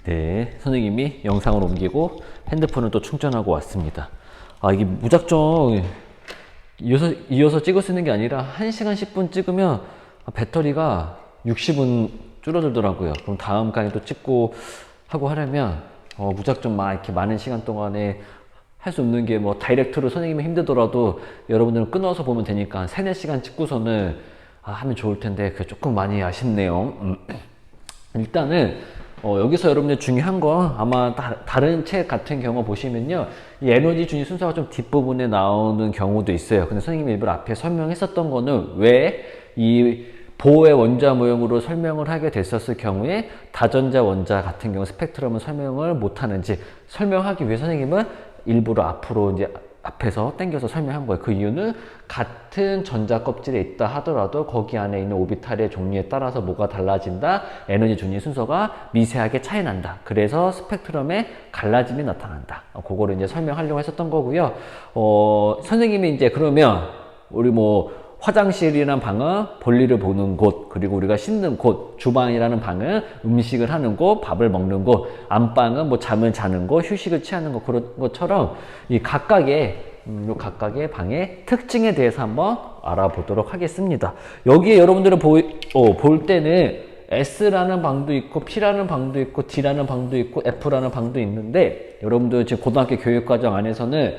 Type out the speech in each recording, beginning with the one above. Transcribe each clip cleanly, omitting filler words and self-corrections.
네, 선생님이 영상을 옮기고 핸드폰을 또 충전하고 왔습니다. 아, 이게 무작정 이어서 찍을 수 있는 게 아니라 1시간 10분 찍으면 배터리가 60은 줄어들더라고요. 그럼 다음 강의 또 찍고 하고 하려면 무작정 막 이렇게 많은 시간 동안에 할 수 없는 게 뭐 다이렉트로 선생님이 힘들더라도 여러분들은 끊어서 보면 되니까 한 3, 4시간 찍고서는 하면 좋을 텐데 그게 조금 많이 아쉽네요. 일단은 여기서 여러분들 중요한 건 아마 다른 책 같은 경우 보시면요, 이 에너지 준위 순서가 좀 뒷부분에 나오는 경우도 있어요. 근데 선생님이 일부러 앞에 설명했었던 거는 왜 이 보호의 원자 모형으로 설명을 하게 됐었을 경우에 다전자 원자 같은 경우 스펙트럼을 설명을 못 하는지 설명하기 위해 선생님은 일부러 앞으로 이제 앞에서 당겨서 설명한 거예요. 그 이유는 같은 전자 껍질에 있다 하더라도 거기 안에 있는 오비탈의 종류에 따라서 뭐가 달라진다, 에너지 준위 순서가 미세하게 차이 난다. 그래서 스펙트럼에 갈라짐이 나타난다. 그거를 이제 설명하려고 했었던 거고요. 선생님이 이제 그러면 우리 뭐 화장실이라는 방은 볼일을 보는 곳, 그리고 우리가 씻는 곳, 주방이라는 방은 음식을 하는 곳, 밥을 먹는 곳, 안방은 뭐 잠을 자는 곳, 휴식을 취하는 곳, 그런 것처럼 이 각각의 방의 특징에 대해서 한번 알아보도록 하겠습니다. 여기에 여러분들은 볼 때는 S라는 방도 있고 P라는 방도 있고 D라는 방도 있고 F라는 방도 있는데, 여러분들 지금 고등학교 교육과정 안에서는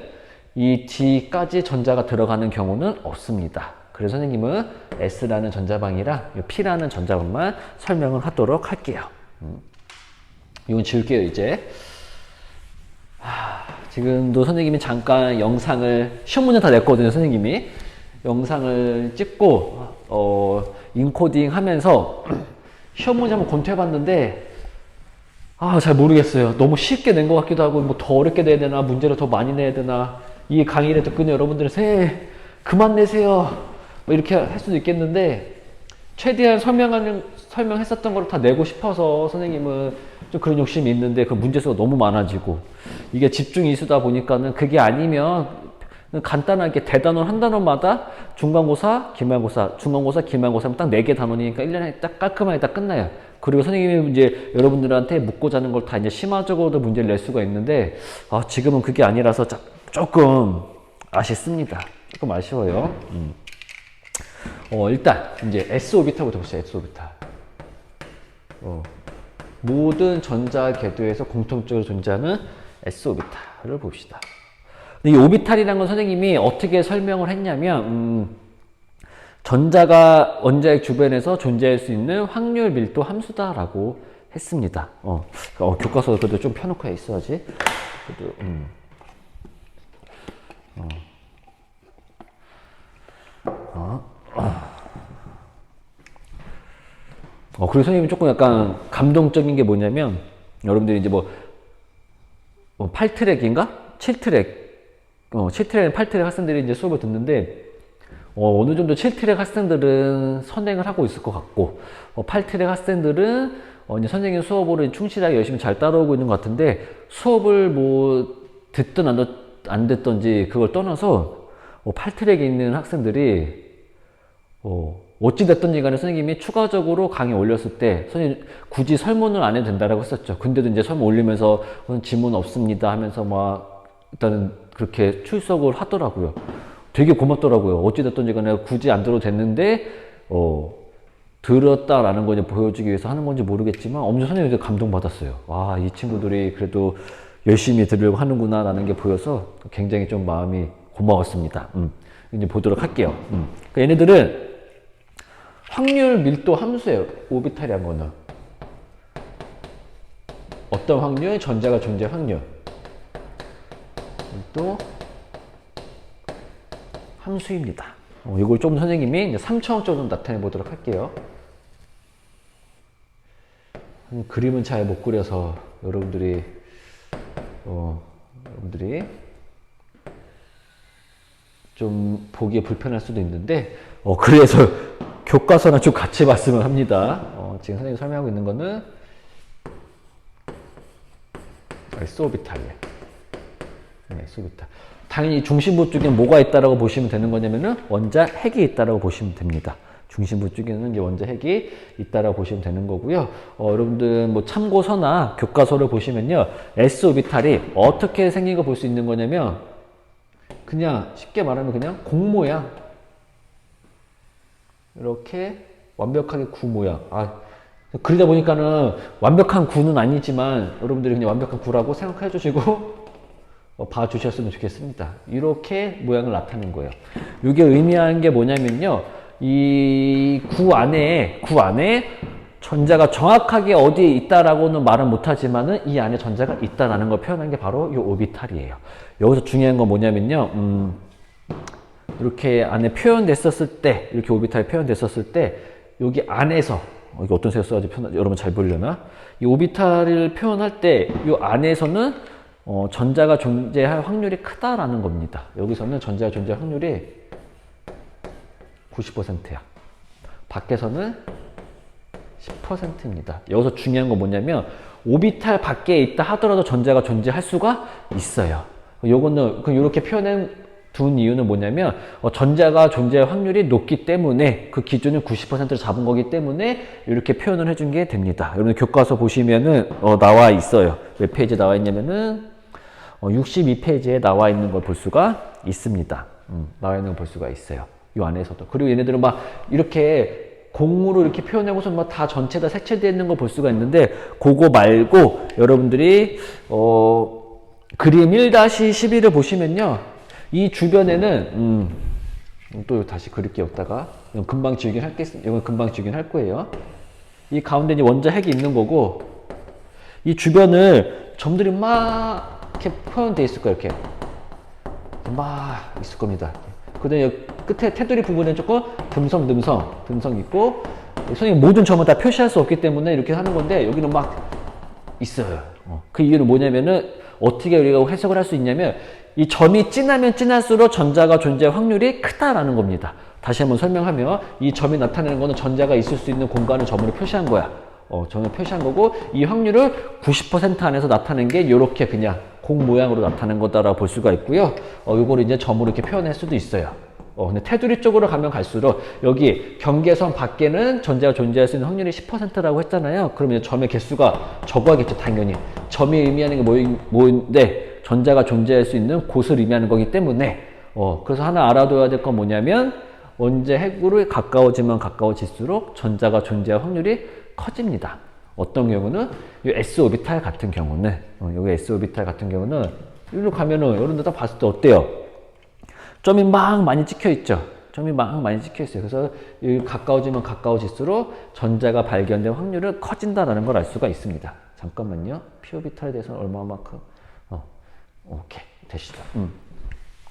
이 D까지 전자가 들어가는 경우는 없습니다. 그래서 선생님은 S라는 전자방이랑 P라는 전자방만 설명을 하도록 할게요. 이건 지울게요, 이제. 지금도 선생님이 잠깐 영상을, 시험 문제 다 냈거든요, 선생님이. 영상을 찍고, 인코딩 하면서 시험 문제 한번 검토해봤는데, 잘 모르겠어요. 너무 쉽게 낸 것 같기도 하고, 뭐 더 어렵게 내야 되나, 문제를 더 많이 내야 되나, 이 강의를 듣고 있는 여러분들은 그만 내세요. 뭐 이렇게 할 수도 있겠는데, 최대한 설명했었던 걸 다 내고 싶어서 선생님은 좀 그런 욕심이 있는데, 그 문제수가 너무 많아지고, 이게 집중 이수다 보니까는 그게 아니면 간단하게 대단원 한 단원마다 중간고사, 기말고사, 중간고사, 기말고사 하면 딱 4개 단원이니까 1년에 딱 깔끔하게 딱 끝나요. 그리고 선생님이 이제 여러분들한테 묻고자 하는 걸 다 이제 심화적으로도 문제를 낼 수가 있는데, 지금은 그게 아니라서 조금 아쉽습니다. 조금 아쉬워요. 일단 이제 S 오비탈부터 봅시다. S 오비탈. 모든 전자 궤도에서 공통적으로 존재하는 S 오비탈을 봅시다. 이 오비탈이라는 건 선생님이 어떻게 설명을 했냐면, 전자가 원자핵 주변에서 존재할 수 있는 확률 밀도 함수다라고 했습니다. 교과서 그래도 좀 펴놓고 있어야지. 그래도, 그리고 선생님이 조금 약간 감동적인 게 뭐냐면, 여러분들이 이제 뭐 8트랙인가? 7트랙, 7트랙, 8트랙 학생들이 이제 수업을 듣는데, 어느 정도 7트랙 학생들은 선행을 하고 있을 것 같고, 8트랙 학생들은 이제 선생님 수업을 충실하게 열심히 잘 따라오고 있는 것 같은데, 수업을 뭐 듣든 안 듣든지 그걸 떠나서 8트랙에 있는 학생들이 어찌됐든지 간에 선생님이 추가적으로 강의 올렸을 때 선생님 굳이 설문을 안 해도 된다라고 했었죠. 근데도 이제 설문 올리면서 질문 없습니다 하면서 막 일단은 그렇게 출석을 하더라고요. 되게 고맙더라고요. 어찌됐든지 간에 굳이 안 들어도 됐는데 들었다라는 거 이제 보여주기 위해서 하는 건지 모르겠지만 엄청 선생님한테 감동받았어요. 이 친구들이 그래도 열심히 들으려고 하는구나 라는 게 보여서 굉장히 좀 마음이 고마웠습니다. 이제 보도록 할게요. 그러니까 얘네들은 확률 밀도 함수예요. 오비탈이란 거는. 어떤 확률? 전자가 존재할 확률. 밀도 함수입니다. 이걸 좀 선생님이 이제 3차원적으로 나타내 보도록 할게요. 그림은 잘 못 그려서 여러분들이 좀 보기에 불편할 수도 있는데, 그래서 교과서랑 좀 같이 봤으면 합니다. 지금 선생님이 설명하고 있는 거는 S오비탈이에요. S오비탈. 당연히 중심부 쪽에 뭐가 있다라고 보시면 되는 거냐면은 원자 핵이 있다라고 보시면 됩니다. 중심부 쪽에는 이제 원자 핵이 있다라고 보시면 되는 거고요. 여러분들 뭐 참고서나 교과서를 보시면요, s 오비탈이 어떻게 생긴 거 볼 수 있는 거냐면, 그냥 쉽게 말하면 그냥 공 모양, 이렇게 완벽하게 구 모양. 그러다 보니까는 완벽한 구는 아니지만 여러분들이 그냥 완벽한 구라고 생각해 주시고 봐주셨으면 좋겠습니다. 이렇게 모양을 나타낸 거예요. 이게 의미하는 게 뭐냐면요, 이 구 안에 전자가 정확하게 어디에 있다라고는 말은 못하지만은 이 안에 전자가 있다라는 걸 표현한 게 바로 이 오비탈이에요. 여기서 중요한 건 뭐냐면요, 이렇게 안에 표현됐었을 때, 이렇게 오비탈이 표현됐었을 때, 여기 안에서, 이게 어떤 색을 써야지 여러분 잘 보려나? 이 오비탈을 표현할 때, 이 안에서는 전자가 존재할 확률이 크다라는 겁니다. 여기서는 전자가 존재할 확률이 90%야. 밖에서는 10%입니다. 여기서 중요한 건 뭐냐면, 오비탈 밖에 있다 하더라도 전자가 존재할 수가 있어요. 요거는 이렇게 표현한 둔 이유는 뭐냐면, 전자가 존재할 확률이 높기 때문에, 그 기준을 90%로 잡은 거기 때문에 이렇게 표현을 해준 게 됩니다. 여러분 교과서 보시면은 나와 있어요. 몇 페이지에 나와 있냐면은 62페이지에 나와 있는 걸 볼 수가 있습니다. 나와 있는 걸 볼 수가 있어요. 이 안에서도. 그리고 얘네들은 막 이렇게 공으로 이렇게 표현하고서 막 다 전체 다 색칠되어 있는 걸 볼 수가 있는데, 그거 말고 여러분들이 그림 1-12를 보시면요, 이 주변에는 또 다시 그릴게요. 여기다가 이건 금방 지우긴 이건 금방 지우긴 할 거예요. 이 가운데 이제 원자 핵이 있는 거고, 이 주변을 점들이 막 이렇게 표현되어 있을 거예요. 이렇게 막 있을 겁니다. 그다음에 끝에 테두리 부분에 조금 듬성 있고, 선생님 모든 점은 다 표시할 수 없기 때문에 이렇게 하는 건데, 여기는 막 있어요. 그 이유는 뭐냐면은, 어떻게 우리가 해석을 할 수 있냐면, 이 점이 진하면 진할수록 전자가 존재할 확률이 크다라는 겁니다. 다시 한번 설명하면, 이 점이 나타내는 거는 전자가 있을 수 있는 공간을 점으로 표시한 거야. 점을 표시한 거고, 이 확률을 90% 안에서 나타낸 게 이렇게 그냥 공 모양으로 나타낸 거다라고 볼 수가 있고요. 요거를 이제 점으로 이렇게 표현할 수도 있어요. 근데 테두리 쪽으로 가면 갈수록, 여기 경계선 밖에는 전자가 존재할 수 있는 확률이 10%라고 했잖아요. 그러면 점의 개수가 적어야겠죠, 당연히. 점이 의미하는 게 뭐인데, 전자가 존재할 수 있는 곳을 의미하는 거기 때문에, 그래서 하나 알아둬야 될 건 뭐냐면, 원자 핵으로 가까워지면 가까워질수록 전자가 존재할 확률이 커집니다. 어떤 경우는, 이 s 오비탈 같은 경우는, 여기 s 오비탈 같은 경우는, 여기로 가면은, 여러분들 다 봤을 때 어때요? 점이 막 많이 찍혀 있죠? 점이 막 많이 찍혀 있어요. 그래서 가까워지면 가까워질수록 전자가 발견될 확률은 커진다는 걸 알 수가 있습니다. 잠깐만요. p 오비탈에 대해서는 얼마만큼, 오케이. 되시죠?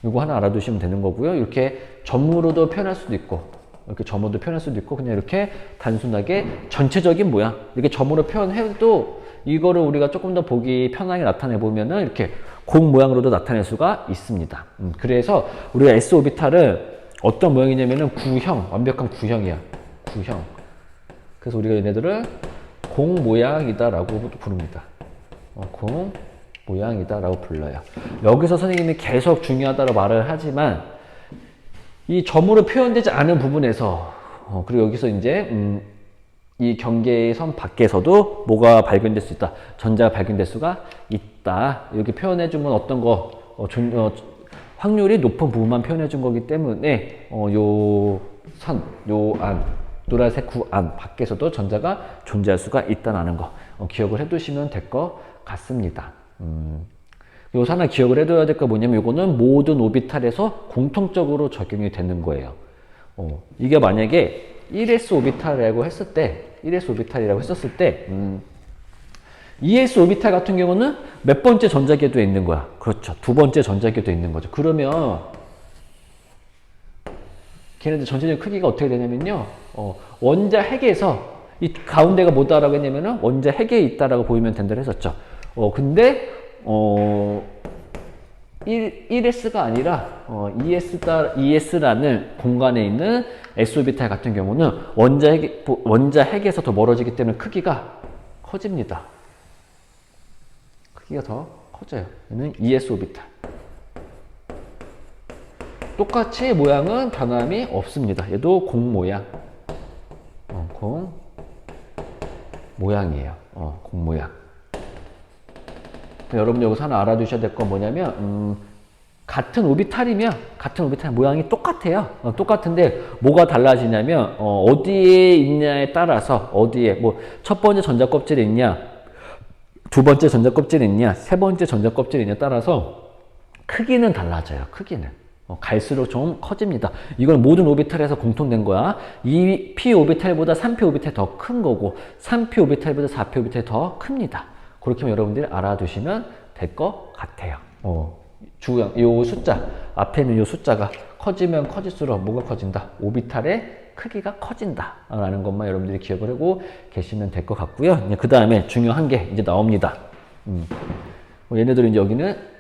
이거 하나 알아두시면 되는 거고요. 이렇게 점으로도 표현할 수도 있고, 이렇게 점으로도 표현할 수도 있고, 그냥 이렇게 단순하게 전체적인 모양, 이렇게 점으로 표현해도 이거를 우리가 조금 더 보기 편하게 나타내 보면은 이렇게 공 모양으로도 나타낼 수가 있습니다. 그래서 우리가 s 오비탈은 어떤 모양이냐면은 구형, 완벽한 구형이야. 구형. 그래서 우리가 얘네들을 공 모양이다라고 부릅니다. 공 모양이다라고 불러요. 여기서 선생님이 계속 중요하다고 말을 하지만, 이 점으로 표현되지 않은 부분에서, 그리고 여기서 이제 이 경계선 밖에서도 뭐가 발견될 수 있다. 전자가 발견될 수가 있다. 이렇게 표현해 주면 어떤 거, 확률이 높은 부분만 표현해 준 거기 때문에, 요 안, 노란색 구 안 밖에서도 전자가 존재할 수가 있다는 거, 기억을 해 두시면 될 것 같습니다. 요 하나 기억을 해둬야 될 거 뭐냐면, 요거는 모든 오비탈에서 공통적으로 적용이 되는 거예요. 이게 만약에 1s 오비탈이라고 했을 때, 1s 오비탈이라고 했었을 때, 2s 오비탈 같은 경우는 몇 번째 전자궤도에 있는 거야? 그렇죠. 두 번째 전자궤도에 있는 거죠. 그러면 걔네들 전체적 크기가 어떻게 되냐면요, 원자 핵에서 이 가운데가 뭐다라고 했냐면은 원자 핵에 있다라고 보이면 된다고 했었죠. 근데 1S가 아니라 2S라는 공간에 있는 S오비탈 같은 경우는 원자 핵에서 더 멀어지기 때문에 크기가 커집니다. 크기가 더 커져요. 얘는 2S오비탈. 똑같이 모양은 변함이 없습니다. 얘도 공 모양. 공 모양이에요. 공 모양. 여러분 여기서 하나 알아두셔야 될 건 뭐냐면 같은 오비탈이면 같은 오비탈 모양이 똑같아요. 똑같은데 뭐가 달라지냐면 어디에 있냐에 따라서 어디에 뭐 첫 번째 전자 껍질에 있냐, 두 번째 전자 껍질에 있냐, 세 번째 전자 껍질에 있냐에 따라서 크기는 달라져요. 크기는 갈수록 좀 커집니다. 이건 모든 오비탈에서 공통된 거야. 2p 오비탈보다 3p 오비탈이 더 큰 거고 3p 오비탈보다 4p 오비탈이 더 큽니다. 그렇게 여러분들이 알아두시면 될 것 같아요. 주양, 요 숫자, 앞에 있는 요 숫자가 커지면 커질수록 뭐가 커진다? 오비탈의 크기가 커진다. 라는 것만 여러분들이 기억을 하고 계시면 될 것 같고요. 그 다음에 중요한 게 이제 나옵니다. 얘네들은 이제 여기는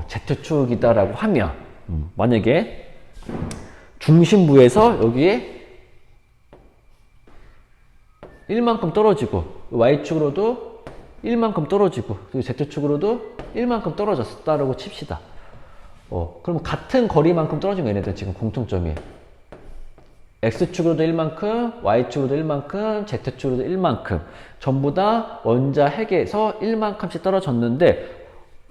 Z축이다라고 하면, 만약에 중심부에서 여기에 1만큼 떨어지고, Y축으로도 1만큼 떨어지고, 그리고 Z축으로도 1만큼 떨어졌다라고 칩시다. 그러면 같은 거리만큼 떨어진 거 얘네들 지금 공통점이. X축으로도 1만큼, Y축으로도 1만큼, Z축으로도 1만큼. 전부 다 원자 핵에서 1만큼씩 떨어졌는데,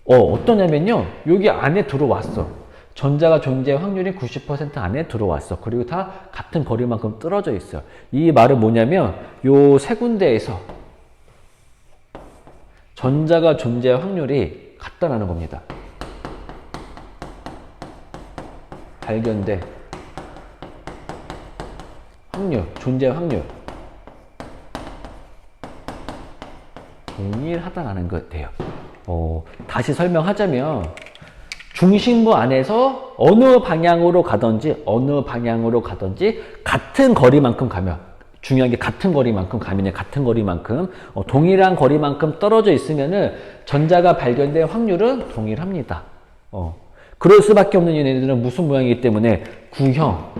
어떠냐면요. 여기 안에 들어왔어. 전자가 존재할 확률이 90% 안에 들어왔어. 그리고 다 같은 거리만큼 떨어져 있어요. 이 말은 뭐냐면, 요 세 군데에서 전자가 존재할 확률이 같다라는 겁니다. 발견된 확률, 존재할 확률 동일하다라는 것 같아요. 다시 설명하자면 중심부 안에서 어느 방향으로 가든지 같은 거리만큼 가면, 중요한 게 같은 거리만큼 가면요. 같은 거리만큼 동일한 거리만큼 떨어져 있으면은 전자가 발견될 확률은 동일합니다. 그럴 수밖에 없는 얘네들은 무슨 모양이기 때문에 구형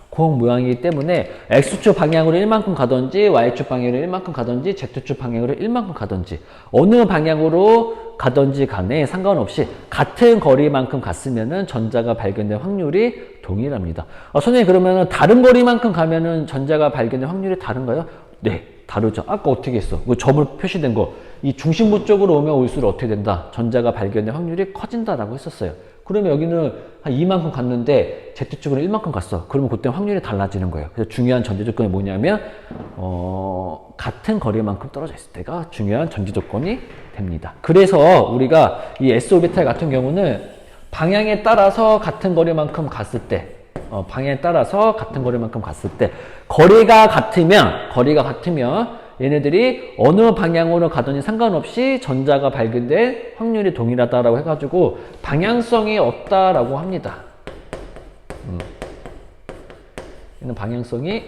공 모양이기 때문에 X축 방향으로 1만큼 가든지 Y축 방향으로 1만큼 가든지 Z축 방향으로 1만큼 가든지 어느 방향으로 가든지 간에 상관없이 같은 거리만큼 갔으면은 전자가 발견될 확률이 동일합니다. 선생님 그러면은 다른 거리만큼 가면은 전자가 발견될 확률이 다른가요? 네, 다르죠. 아까 어떻게 했어? 그 점으로 표시된 거. 이 중심부 쪽으로 오면 올수록 어떻게 된다? 전자가 발견될 확률이 커진다라고 했었어요. 그러면 여기는 한 2만큼 갔는데 Z축으로 1만큼 갔어. 그러면 그때 확률이 달라지는 거예요. 그래서 중요한 전제 조건이 뭐냐면 같은 거리만큼 떨어져 있을 때가 중요한 전제 조건이 됩니다. 그래서 우리가 이 S오비탈 같은 경우는 방향에 따라서 같은 거리만큼 갔을 때 거리가 같으면 얘네들이 어느 방향으로 가든지 상관없이 전자가 발견될 확률이 동일하다라고 해가지고 방향성이 없다라고 합니다. 얘는 방향성이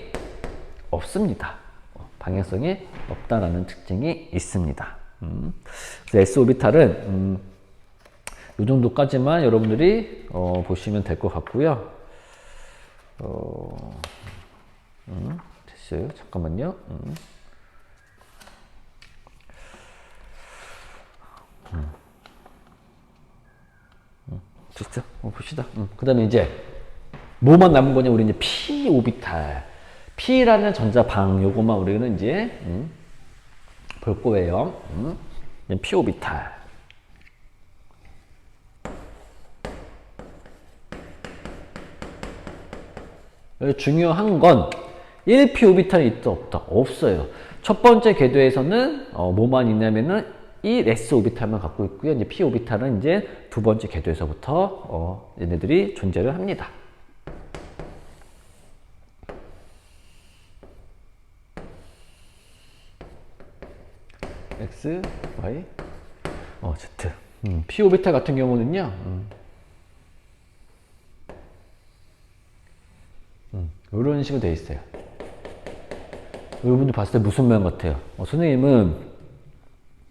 없습니다. 방향성이 없다라는 특징이 있습니다. 그래서 S오비탈은 이 정도까지만 여러분들이 보시면 될 것 같고요. 됐어요. 잠깐만요. 됐어. 봅시다. 그 다음에 이제 뭐만 남은 거냐? 우리 이제 P 오비탈. P라는 전자방 요거만 우리는 이제 볼 거예요. P 오비탈. 중요한 건 1p 오비탈이 있다 없다? 없어요. 첫 번째 궤도에서는 뭐만 있냐면은 이 S 오비탈만 갖고 있고요. 이제 p 오비탈은 이제 두 번째 궤도에서부터 얘네들이 존재를 합니다. X, Y, Z. p 오비탈 같은 경우는요. 이런 식으로 되어 있어요. 여러분들 봤을 때 무슨 모양 같아요? 선생님은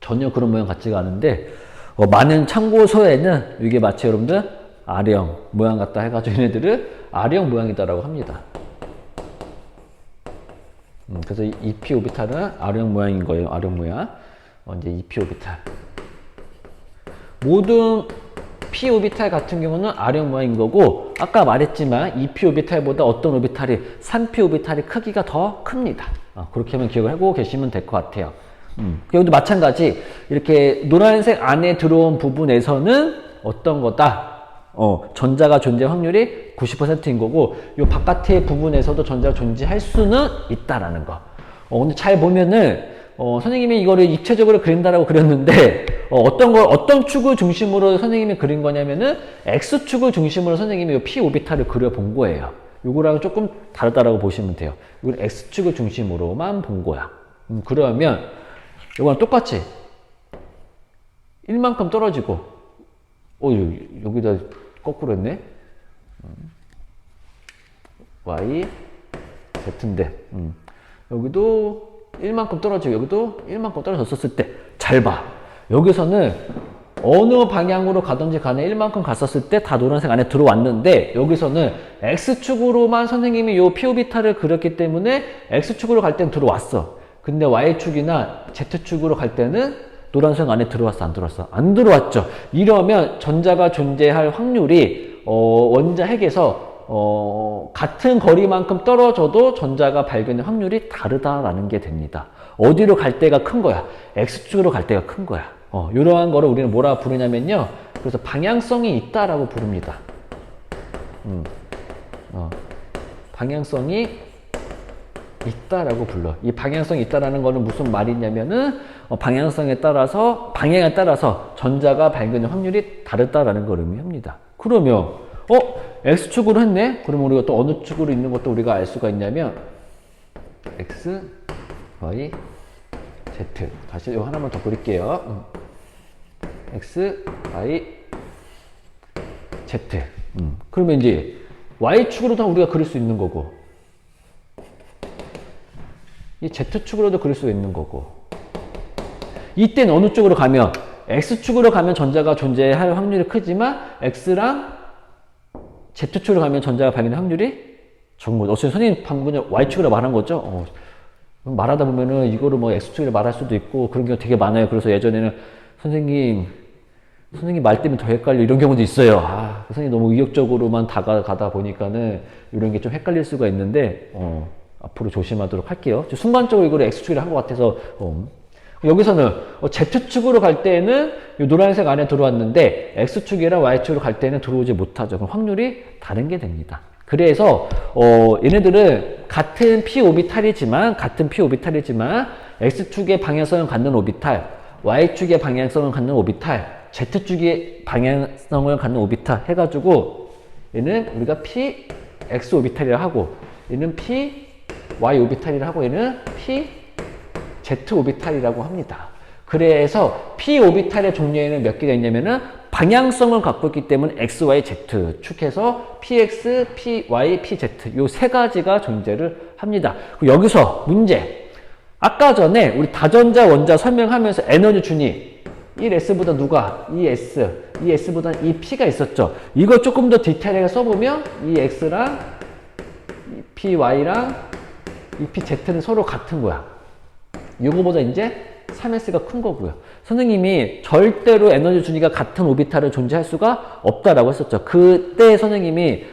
전혀 그런 모양 같지가 않은데 많은 참고서에는 이게 마치 여러분들 R형 모양 같다 해가지고 얘네들을 R형 모양이다라고 합니다. 그래서 이 p 오비탈은 R형 모양인 거예요. R형 모양. 이제 이 p 오비탈. 모든 p 오비탈 같은 경우는 R형 모양인 거고 아까 말했지만 2p 오비탈보다 어떤 오비탈이 3p 오비탈이 크기가 더 큽니다. 그렇게 하면 기억을 하고 계시면 될 것 같아요. 여기도 마찬가지 이렇게 노란색 안에 들어온 부분에서는 어떤 거다? 전자가 존재 확률이 90%인 거고 이 바깥의 부분에서도 전자가 존재할 수는 있다라는 거. 근데 잘 보면은 선생님이 이거를 입체적으로 그린다라고 그렸는데 어떤 축을 중심으로 선생님이 그린 거냐면은 X축을 중심으로 선생님이 이 p 오비탈을 그려본 거예요. 이거랑 조금 다르다라고 보시면 돼요. 이건 X축을 중심으로만 본 거야. 그러면 이거랑 똑같이 1만큼 떨어지고 여기다 거꾸로 했네. Y Z인데 여기도 1만큼 떨어지고 여기도 1만큼 떨어졌을 때 잘 봐. 여기서는 어느 방향으로 가든지 간에 1만큼 갔었을 때 다 노란색 안에 들어왔는데 여기서는 X축으로만 선생님이 요 P오비탈을 그렸기 때문에 X축으로 갈 때는 들어왔어. 근데 Y축이나 Z축으로 갈 때는 노란색 안에 들어왔어? 안 들어왔어? 안 들어왔죠. 이러면 전자가 존재할 확률이 원자 핵에서 같은 거리만큼 떨어져도 전자가 발견될 확률이 다르다라는 게 됩니다. 어디로 갈 때가 큰 거야? X축으로 갈 때가 큰 거야. 이러한 거를 우리는 뭐라 부르냐면요. 그래서 방향성이 있다라고 부릅니다. 방향성이 있다라고 불러. 이 방향성이 있다라는 거는 무슨 말이냐면은 방향에 따라서 전자가 발견될 확률이 다르다라는 걸 의미합니다. 그러면 X축으로 했네? 그러면 우리가 또 어느 축으로 있는 것도 우리가 알 수가 있냐면 X, Y, Z. 다시 이거 하나만 더 그릴게요. X, Y, Z. 그러면 이제 Y축으로도 우리가 그릴 수 있는 거고 이 Z축으로도 그릴 수 있는 거고 이때는 어느 쪽으로 가면 X축으로 가면 전자가 존재할 확률이 크지만 X랑 Z축으로 가면 전자가 발견될 확률이 적은 거죠. 어차피 선생님 방금 Y축으로 말한 거죠. 말하다 보면은 이거를 뭐 X축으로 말할 수도 있고 그런 경우 되게 많아요. 그래서 예전에는 선생님 말 때문에 더 헷갈려 이런 경우도 있어요. 선생님 너무 의욕적으로만 다가가다 보니까는 이런 게 좀 헷갈릴 수가 있는데 앞으로 조심하도록 할게요. 순간적으로 이걸 X축이라 한 것 같아서 여기서는 Z축으로 갈 때는 이 노란색 안에 들어왔는데 X축이랑 Y축으로 갈 때는 들어오지 못하죠. 그럼 확률이 다른 게 됩니다. 그래서 얘네들은 같은 p 오비탈이지만 X축의 방향성을 갖는 오비탈, Y축의 방향성을 갖는 오비탈, Z축의 방향성을 갖는 오비탈 해가지고 얘는 우리가 p x 오비탈이라 하고 얘는 p y 오비탈이라 하고 얘는 p z 오비탈이라고 합니다. 그래서 p 오비탈의 종류에는 몇 개가 있냐면은 방향성을 갖고 있기 때문에 x, y, z 축해서 px, py, pz 요 세 가지가 존재를 합니다. 여기서 문제. 아까 전에 우리 다전자 원자 설명하면서 에너지 준위 1S보다 누가? 2S보다 2P가 있었죠. 이거 조금 더 디테일하게 써보면 이 X랑 이 PY랑 이 PZ는 서로 같은 거야. 이거보다 이제 3S가 큰 거고요. 선생님이 절대로 에너지 준위가 같은 오비탈을 존재할 수가 없다라고 했었죠. 그때 선생님이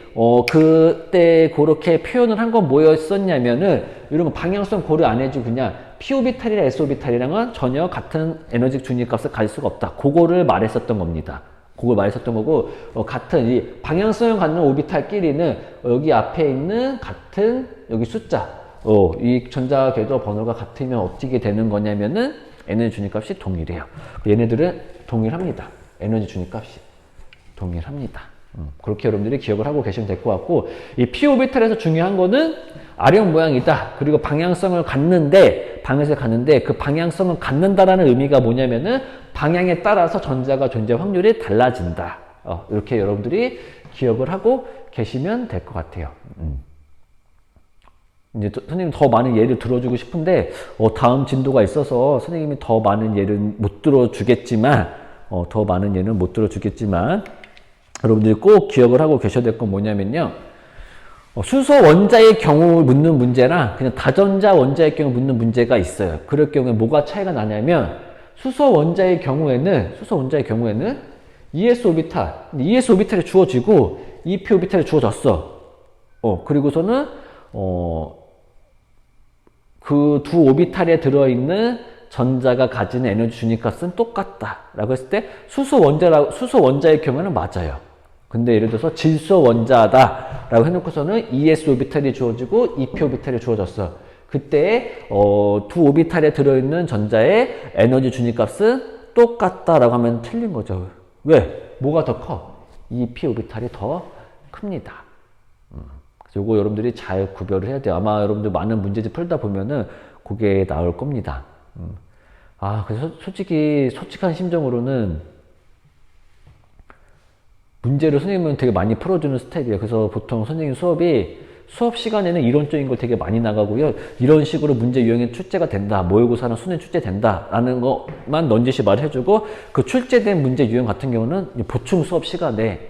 그때 그렇게 표현을 한 건 뭐였었냐면은 이런 거 방향성 고려 안 해주고 그냥 p 오비탈이랑 s 오비탈이랑은 전혀 같은 에너지 준위 값을 가질 수가 없다. 그거를 말했었던 겁니다. 그걸 말했었던 거고 같은 이 방향성을 갖는 오비탈끼리는 여기 앞에 있는 같은 여기 숫자 이 전자 궤도 번호가 같으면 어떻게 되는 거냐면은 에너지 준위 값이 동일해요. 얘네들은 동일합니다. 에너지 준위 값이 동일합니다. 그렇게 여러분들이 기억을 하고 계시면 될 것 같고 이 p 오비탈에서 중요한 거는 아령 모양이다. 그리고 방향성을 갖는데 그 방향성을 갖는다라는 의미가 뭐냐면은 방향에 따라서 전자가 존재 확률이 달라진다. 이렇게 여러분들이 기억을 하고 계시면 될 것 같아요. 이제 선생님 더 많은 예를 들어주고 싶은데 다음 진도가 있어서 선생님이 더 많은 예를 못 들어주겠지만 여러분들이 꼭 기억을 하고 계셔야 될 건 뭐냐면요. 수소 원자의 경우 묻는 문제랑 그냥 다전자 원자의 경우 묻는 문제가 있어요. 그럴 경우에 뭐가 차이가 나냐면 수소 원자의 경우에는 ES 오비탈이 주어지고 EP 오비탈이 주어졌어. 그리고서는 그 두 오비탈에 들어있는 전자가 가지는 에너지 준위값은 똑같다 라고 했을 때 수소 원자의 경우는 맞아요. 근데 예를 들어서 질소 원자다 라고 해놓고서는 ES 오비탈이 주어지고 EP 오비탈이 주어졌어. 그때 두 오비탈에 들어있는 전자의 에너지 준위값은 똑같다 라고 하면 틀린 거죠. 왜? 뭐가 더 커? EP 오비탈이 더 큽니다. 요거 여러분들이 잘 구별을 해야 돼요. 아마 여러분들 많은 문제집 풀다 보면은 그게 나올 겁니다. 그래서 솔직한 심정으로는 문제를 선생님은 되게 많이 풀어주는 스타일이에요. 그래서 보통 선생님 수업 시간에는 이론적인 걸 되게 많이 나가고요. 이런 식으로 문제 유형이 출제가 된다. 모의고사나 수능 출제된다. 라는 것만 넌지시 말해주고 그 출제된 문제 유형 같은 경우는 보충 수업 시간에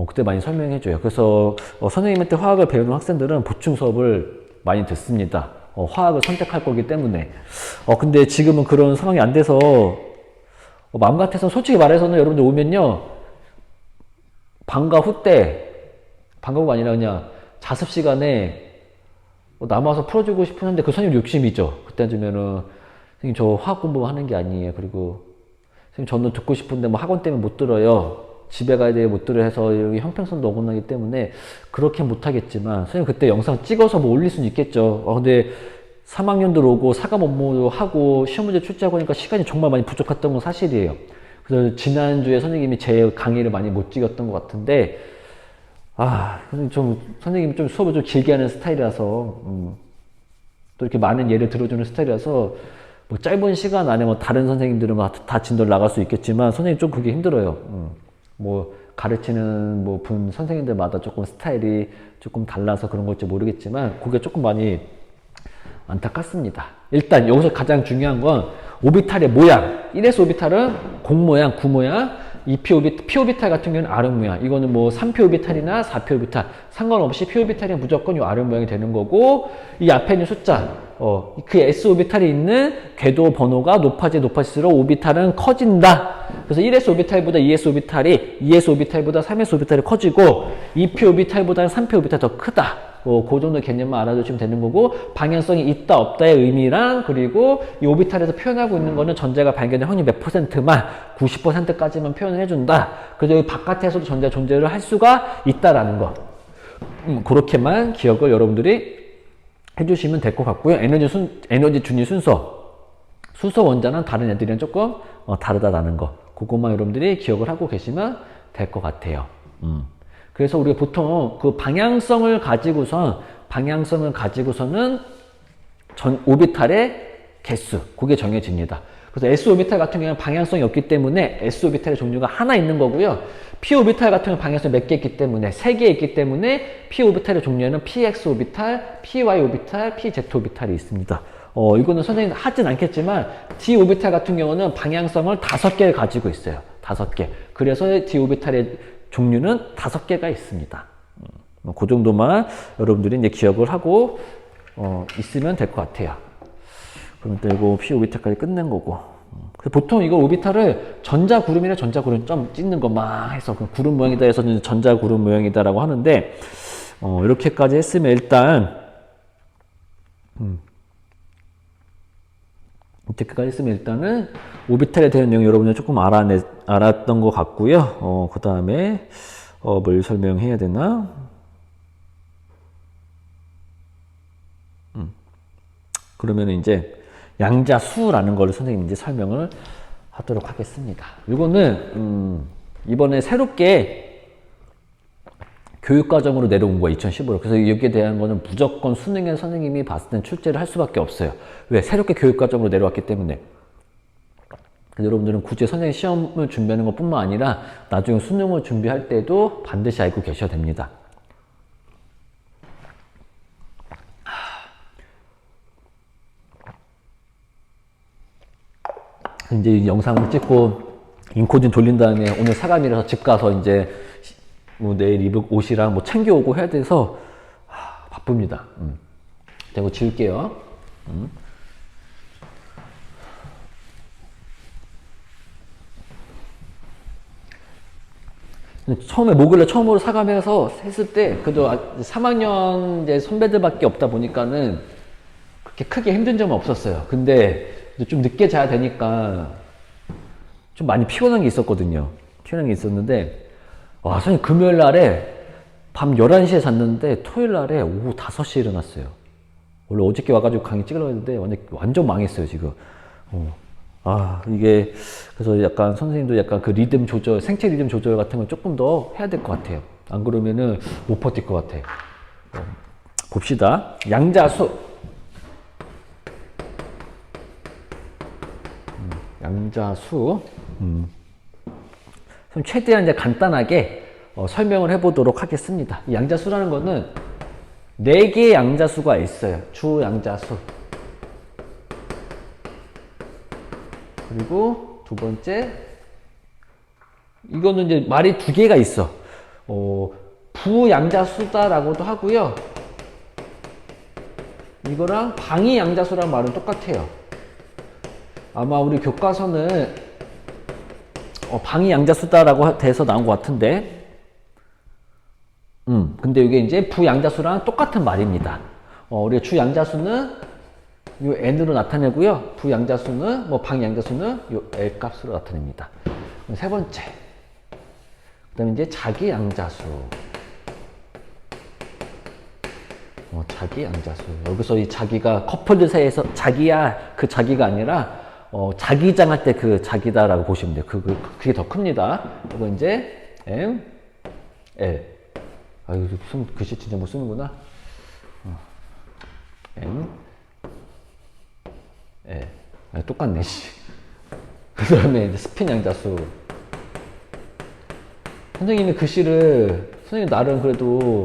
그때 많이 설명해줘요. 그래서 선생님한테 화학을 배우는 학생들은 보충 수업을 많이 듣습니다. 화학을 선택할 거기 때문에. 근데 지금은 그런 상황이 안 돼서 마음 같아서 솔직히 말해서는 여러분들 오면요. 방과 후 때, 방과후가 아니라 그냥 자습 시간에 남아서 풀어주고 싶은데 그 선생님 욕심이 있죠. 그때 주면은 선생님 저 화학 공부하는 게 아니에요. 그리고 선생님 저는 듣고 싶은데 뭐 학원 때문에 못 들어요. 집에 가야 돼 못 들어 해서 여기 형평성도 어긋나기 때문에 그렇게 못하겠지만 선생님 그때 영상 찍어서 뭐 올릴 수는 있겠죠. 근데 3학년들 오고 사감 업무도 하고 시험 문제 출제하고 하니까 시간이 정말 많이 부족했던 건 사실이에요. 그래서 지난주에 선생님이 제 강의를 많이 못 찍었던 것 같은데 선생님이 좀 수업을 좀 길게 하는 스타일이라서 또 이렇게 많은 예를 들어주는 스타일이라서 뭐 짧은 시간 안에 뭐 다른 선생님들은 다 진도를 나갈 수 있겠지만 선생님 좀 그게 힘들어요. 뭐 가르치는 뭐 분 선생님들마다 조금 스타일이 조금 달라서 그런 걸지 모르겠지만 그게 조금 많이 안타깝습니다. 일단 여기서 가장 중요한 건 오비탈의 모양. 1s 오비탈은 공 모양, 구 모양. p 오비탈 같은 경우는 R은 모양. 이거는 뭐 3p 오비탈이나 4p 오비탈 상관없이 p 오비탈이 무조건 이 R은 모양이 되는 거고 이 앞에 있는 숫자 그 s 오비탈이 있는 궤도 번호가 높아질수록 오비탈은 커진다. 그래서 1s 오비탈보다 2s 오비탈이 2s 오비탈보다 3s 오비탈이 커지고 2p 오비탈보다는 3p 오비탈이 더 크다. 그 정도 개념만 알아두시면 되는 거고 방향성이 있다 없다의 의미랑 그리고 이 오비탈에서 표현하고 있는 거는 전자가 발견될 확률 몇 %만 90%까지만 표현을 해준다. 그래서 여기 바깥에서도 전자 존재를 할 수가 있다라는 거. 그렇게만 기억을 여러분들이 해주시면 될 것 같고요. 에너지 준위 순서. 수소 원자는 다른 애들이랑 조금 다르다라는 거. 그것만 여러분들이 기억을 하고 계시면 될 것 같아요. 그래서 우리가 보통 그 방향성을 가지고서는 전 오비탈의 개수, 그게 정해집니다. 그래서 S 오비탈 같은 경우는 방향성이 없기 때문에 S 오비탈의 종류가 하나 있는 거고요. P 오비탈 같은 경우는 방향성이 몇 개 있기 때문에 3개 있기 때문에 P 오비탈의 종류에는 PX 오비탈, PY 오비탈, PZ 오비탈이 있습니다. 이거는 선생님 하진 않겠지만 D 오비탈 같은 경우는 방향성을 5개를 가지고 있어요. 5개. 그래서 D 오비탈의 종류는 5개가 있습니다. 그 정도만 여러분들이 이제 기억을 하고 있으면 될 것 같아요. 그럼 또 이거 P 오비탈까지 끝낸 거고. 보통 이거 오비탈을 전자구름이나 전자구름 점 찍는 것만 해서 구름 모양이다 해서 전자구름 모양이다라고 하는데 이렇게까지 했으면 일단은 오비탈에 대한 내용 여러분이 조금 알았던 것 같고요. 그 다음에 뭘 설명해야 되나? 그러면 이제 양자수라는 걸 선생님이 이제 설명을 하도록 하겠습니다. 이거는 이번에 새롭게 교육과정으로 내려온 거예요. 2015로. 그래서 여기에 대한 거는 무조건 수능에 선생님이 봤을 땐 출제를 할 수밖에 없어요. 왜? 새롭게 교육과정으로 내려왔기 때문에. 여러분들은 굳이 선생님 시험을 준비하는 것 뿐만 아니라 나중에 수능을 준비할 때도 반드시 알고 계셔야 됩니다. 이제 이 영상을 찍고 인코딩 돌린 다음에 오늘 사감이라서 집 가서 이제 뭐 내일 입을 옷이랑 뭐 챙겨오고 해야 돼서 바쁩니다. 자, 이거 지울게요. 처음에 모글라 처음으로 사감해서 했을 때 그래도 3학년 이제 선배들밖에 없다 보니까는 그렇게 크게 힘든 점은 없었어요. 근데 좀 늦게 자야 되니까 좀 많이 피곤한 게 있었거든요. 피곤한 게 있었는데 와 선생님 금요일 날에 밤 11시에 잤는데 토요일 날에 오후 5시에 일어났어요. 원래 어저께 와가지고 강의 찍으려고 했는데 완전 망했어요 지금. 이게 그래서 약간 선생님도 약간 그 리듬 조절, 생체 리듬 조절 같은 걸 조금 더 해야 될 것 같아요. 안 그러면은 못 버틸 것 같아. 봅시다. 양자수. 양자수. 최대한 이제 간단하게 설명을 해보도록 하겠습니다. 이 양자수라는 거는 4개의 양자수가 있어요. 주 양자수. 그리고 두 번째, 이거는 이제 말이 2개가 있어. 부양자수다라고도 하고요. 이거랑 방위양자수라는 말은 똑같아요. 아마 우리 교과서는 방위양자수다라고 돼서 나온 것 같은데, 근데 이게 이제 부양자수랑 똑같은 말입니다. 우리가 주양자수는 요 n으로 나타내고요. 부양자수는 방양자수는 요 l 값으로 나타냅니다. 세 번째, 그다음에 이제 자기양자수. 자기양자수. 여기서 이 자기가 커플들 사이에서 자기야 그 자기가 아니라 자기장할 때 그 자기다라고 보시면 돼요. 그게 더 큽니다. 이거 이제 m, l. 아유 글씨 진짜 못 쓰는구나. m 똑같네, 씨. 그 다음에 이제 스핀 양자수. 선생님이 글씨를, 선생님 나름 그래도,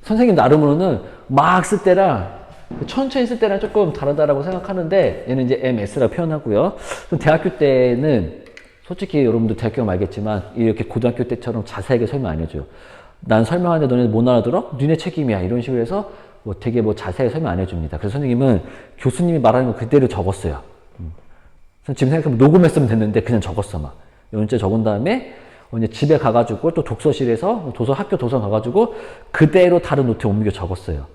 선생님 나름으로는 막 쓸 때랑, 천천히 쓸 때랑 조금 다르다라고 생각하는데, 얘는 이제 MS라고 표현하고요. 대학교 때는, 솔직히 여러분들 대학교 가면 알겠지만, 이렇게 고등학교 때처럼 자세하게 설명 안 해줘요. 난 설명하는데 너네 못 알아들어? 니네 책임이야. 이런 식으로 해서, 되게 자세하게 설명 안 해줍니다. 그래서 선생님은 교수님이 말하는 거 그대로 적었어요. 지금 생각해보면 녹음했으면 됐는데 그냥 적었어, 막. 연째 적은 다음에 이제 집에 가가지고 또 독서실에서 학교 도서 가가지고 그대로 다른 노트에 옮겨 적었어요.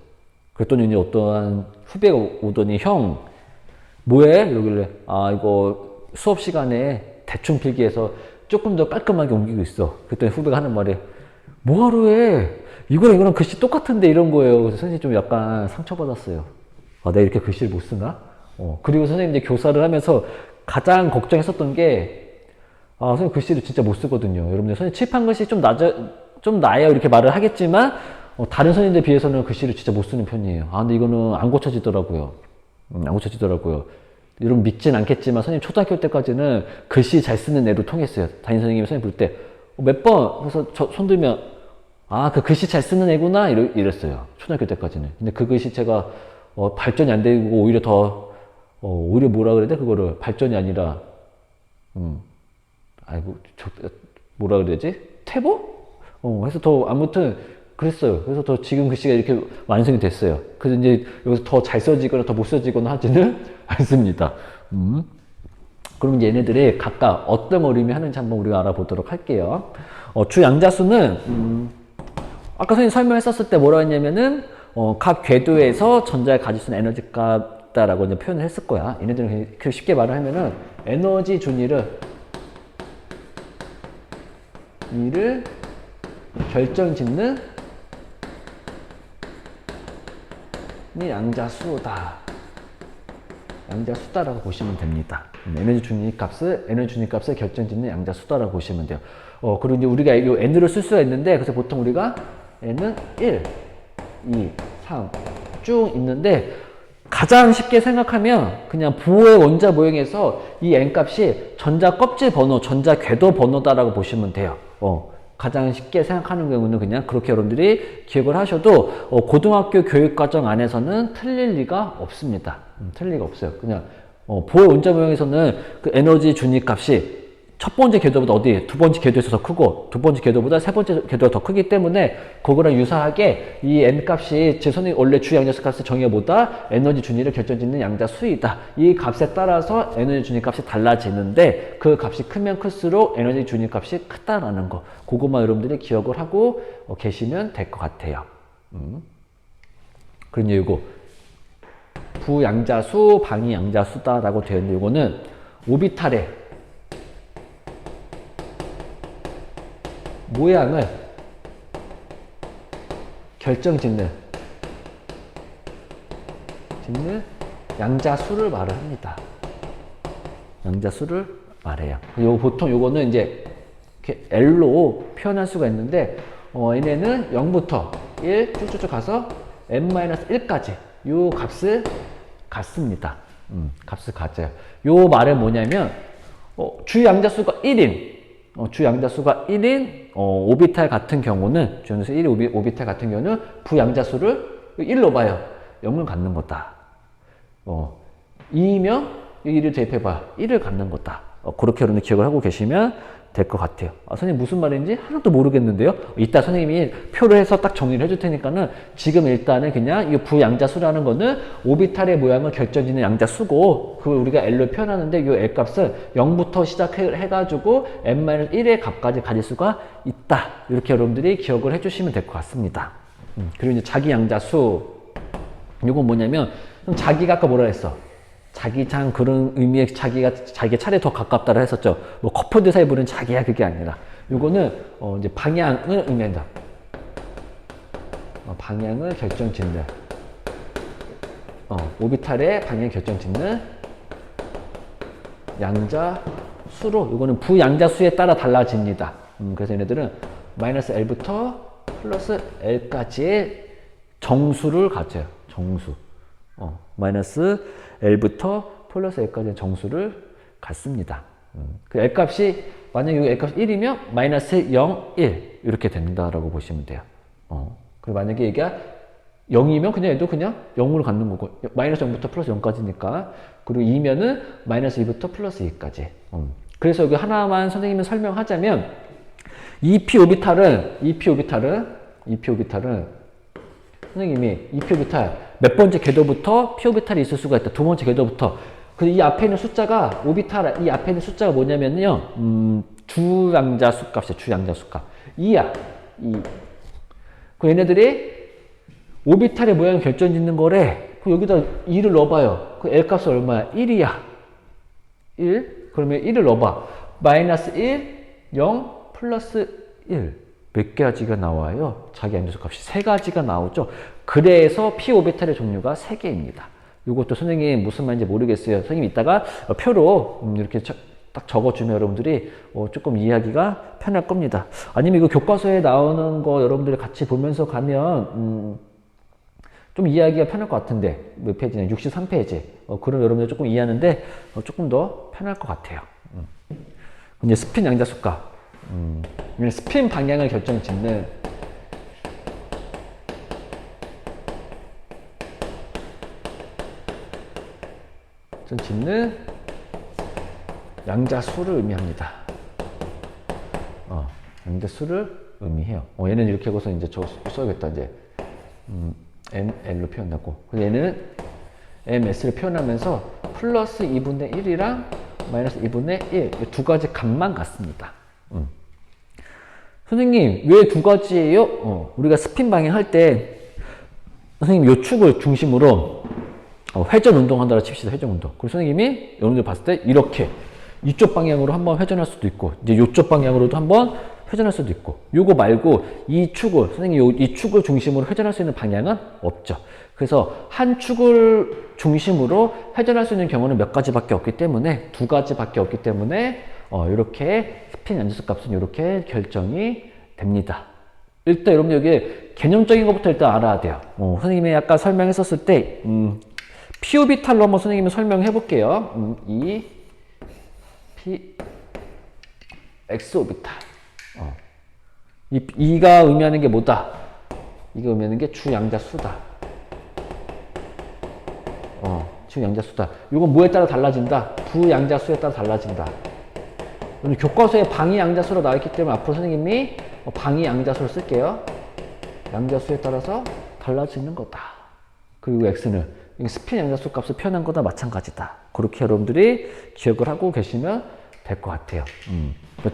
그랬더니 이제 어떠한 후배가 오더니 형, 뭐해? 이러길래 이거 수업 시간에 대충 필기해서 조금 더 깔끔하게 옮기고 있어. 그랬더니 후배가 하는 말이 뭐하러 해? 이거랑 글씨 똑같은데 이런 거예요. 그래서 선생님이 좀 약간 상처받았어요. 내가 이렇게 글씨를 못 쓰나? 그리고 선생님 이제 교사를 하면서 가장 걱정했었던 게, 선생님 글씨를 진짜 못 쓰거든요. 여러분들 선생님 칠판 글씨 좀 나아요. 이렇게 말을 하겠지만, 다른 선생님들 비해서는 글씨를 진짜 못 쓰는 편이에요. 근데 이거는 안 고쳐지더라고요. 안 고쳐지더라고요. 여러분 믿진 않겠지만, 선생님 초등학교 때까지는 글씨 잘 쓰는 애로 통했어요. 담임 선생님이 선생님 볼 때, 몇 번? 그래서 손 들면, 그 글씨 잘 쓰는 애구나 이랬어요. 초등학교 때까지는. 근데 그 글씨체가 발전이 안 되고 오히려 오히려 뭐라 그래야 돼? 그거를 발전이 아니라 뭐라 그래야 되지? 퇴보? 해서 더 아무튼 그랬어요. 그래서 더 지금 글씨가 이렇게 완성이 됐어요. 그래서 이제 여기서 더 잘 써지거나 더 못 써지거나 하지는 않습니다. 그럼 이제 얘네들이 각각 어떤 어림이 하는지 한번 우리가 알아보도록 할게요. 주양자수는 아까 선생님 설명했었을 때 뭐라고 했냐면은 각 궤도에서 전자의 가질 수 있는 에너지 값다라고 이제 표현을 했을 거야. 얘네들은 그 쉽게 말을 하면은 에너지 준위를 결정짓는 이 양자수다. 양자수다라고 보시면 됩니다. 에너지 준위값을 결정짓는 양자수다라고 보시면 돼요. 그리고 이제 우리가 이 n으로 쓸 수가 있는데, 그래서 보통 우리가 n은 1, 2, 3 쭉 있는데, 가장 쉽게 생각하면 그냥 부호의 원자 모형에서 이 n 값이 전자 껍질 번호, 전자 궤도 번호다라고 보시면 돼요. 가장 쉽게 생각하는 경우는 그냥 그렇게 여러분들이 기억을 하셔도 고등학교 교육과정 안에서는 틀릴 리가 없습니다. 틀릴 리가 없어요. 그냥 부호의 원자 모형에서는 그 에너지 준위 값이 첫 번째 궤도보다 어디 두 번째 궤도에서 더 크고 두 번째 궤도보다 세 번째 궤도가 더 크기 때문에 그거랑 유사하게 이 n 값이 제 선생님 원래 주 양자수 값을 정의보다 에너지 준위를 결정짓는 양자수이다. 이 값에 따라서 에너지 준위 값이 달라지는데 그 값이 크면 클수록 에너지 준위 값이 크다라는 거. 그것만 여러분들이 기억을 하고 계시면 될 것 같아요. 그러니 이거 부양자수, 방위양자수다라고 되어 있는데 이거는 오비탈의 모양을 결정짓는 양자수를 말을 합니다. 양자수를 말해요. 보통 요거는 이제 이렇게 L로 표현할 수가 있는데 얘네는 0부터 1 쭉쭉쭉 가서 n-1까지 요 값을 갖습니다. 값을 가져요. 요 말은 뭐냐면 주 양자수가 1인 주 양자수가 1인 오비탈 같은 경우는 주 양자수 1인 오비탈 같은 경우는 부양자수를 1로 봐요. 0을 갖는 거다. 2면 1을 대입해봐. 1을 갖는 거다. 그렇게 여러분들 기억을 하고 계시면 될 것 같아요. 선생님 무슨 말인지 하나도 모르겠는데요. 이따 선생님이 표를 해서 딱 정리를 해줄 테니까는 지금 일단은 그냥 이 부양자수라는 거는 오비탈의 모양을 결정짓는 양자수고 그걸 우리가 L로 표현하는데 이 L 값은 0부터 시작해가지고 n-1의 값까지 가질 수가 있다. 이렇게 여러분들이 기억을 해주시면 될 것 같습니다. 그리고 이제 자기 양자수 이건 뭐냐면 자기가 아까 뭐라 했어? 자기장 그런 의미의 자기가 자기 차례에 더 가깝다라 했었죠. 뭐 커플들 사이 부르는 자기야 그게 아니라 요거는 이제 방향을 의미한다. 방향을 결정짓는 오비탈의 방향 결정짓는 양자수로 요거는 부양자수에 따라 달라집니다. 그래서 얘네들은 마이너스 L부터 플러스 L까지의 정수를 가져요. 정수. 마이너스 L부터 플러스 L까지의 정수를 갖습니다. 그 L값이 만약에 이 L값이 1이면 마이너스 0, 1 이렇게 된다라고 보시면 돼요. 그리고 만약에 이게 0이면 그냥 얘도 그냥 0으로 갖는 거고 마이너스 0부터 플러스 0까지니까 그리고 2면은 마이너스 2부터 플러스 2까지. 그래서 여기 하나만 선생님이 설명하자면 EP 오비탈은 선생님이 EP 오비탈 몇 번째 궤도부터 P 오비탈이 있을 수가 있다. 두 번째 궤도부터. 근데 이 앞에 있는 숫자가 오비탈 이 앞에 있는 숫자가 뭐냐면요. 주양자수 값이야. 주양자수 값. 2야. 2. 그 얘네들이 오비탈의 모양을 결정짓는 거래. 그 여기다 2를 넣어봐요. 그 L 값은 얼마야? 1이야. 1. 그러면 1을 넣어봐. 마이너스 1, 0, 플러스 1. 몇 가지가 나와요? 자기 양자수 값이 3가지가 나오죠. 그래서 P 오비탈의 종류가 3개입니다. 이것도 선생님 무슨 말인지 모르겠어요. 선생님 이따가 표로 이렇게 딱 적어주면 여러분들이 조금 이해하기가 편할 겁니다. 아니면 이거 교과서에 나오는 거 여러분들이 같이 보면서 가면 좀 이해하기가 편할 것 같은데 몇 페이지냐? 63페이지. 그럼 여러분들 조금 이해하는데 조금 더 편할 것 같아요. 이제 스핀 양자수 값. 스핀 방향을 결정짓는 양자수를 의미합니다. 양자수를 의미해요. 얘는 이렇게 하고서 이제 써야겠다. 이제 ML로 표현하고 얘는 MS를 표현하면서 플러스 2분의 1이랑 마이너스 2분의 1 이 두 가지 값만 같습니다. 선생님 왜 두 가지예요? 우리가 스핀 방향 할 때 선생님 요 축을 중심으로 회전 운동 한다고 칩시다. 회전 운동. 그리고 선생님이 여러분들 봤을 때 이렇게 이쪽 방향으로 한번 회전할 수도 있고 이제 이쪽 방향으로도 한번 회전할 수도 있고 요거 말고 이 축을 선생님 이 축을 중심으로 회전할 수 있는 방향은 없죠. 그래서 한 축을 중심으로 회전할 수 있는 경우는 몇 가지밖에 없기 때문에 두 가지밖에 없기 때문에 이렇게 스핀 양자수 값은 이렇게 결정이 됩니다. 일단 여러분 여기 개념적인 것부터 일단 알아야 돼요. 선생님이 아까 설명했었을 때 P 오비탈로 한번 선생님이 설명해 볼게요. 이 P X 오비탈. 이가 의미하는 게 뭐다? 이가 의미하는 게 주양자수다. 주양자수다. 이건 뭐에 따라 달라진다? 부양자수에 따라 달라진다. 오늘 교과서에 방위 양자수로 나와있기 때문에 앞으로 선생님이 방위 양자수를 쓸게요. 양자수에 따라서 달라지는 거다. 그리고 x는 스핀 양자수 값을 표현한 거나 마찬가지다. 그렇게 여러분들이 기억을 하고 계시면 될 것 같아요.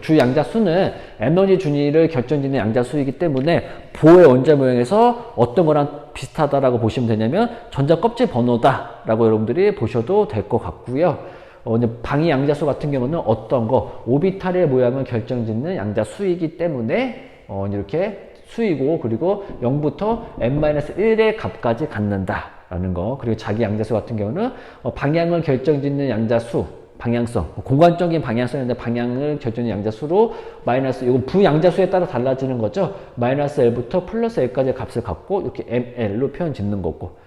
주 양자수는 에너지 준위를 결정짓는 양자수이기 때문에 보호의 원자 모형에서 어떤 거랑 비슷하다라고 보시면 되냐면 전자 껍질 번호다라고 여러분들이 보셔도 될 것 같고요. 이제 방위 양자수 같은 경우는 어떤 거 오비탈의 모양을 결정짓는 양자수이기 때문에 이렇게 수이고 그리고 0부터 n-1의 값까지 갖는다라는 거. 그리고 자기 양자수 같은 경우는 방향을 결정짓는 양자수, 방향성, 공간적인 방향성인데 방향을 결정짓는 양자수로 마이너스, 이건 부양자수에 따라 달라지는 거죠. 마이너스 L부터 플러스 L까지의 값을 갖고 이렇게 ML로 표현 짓는 거고,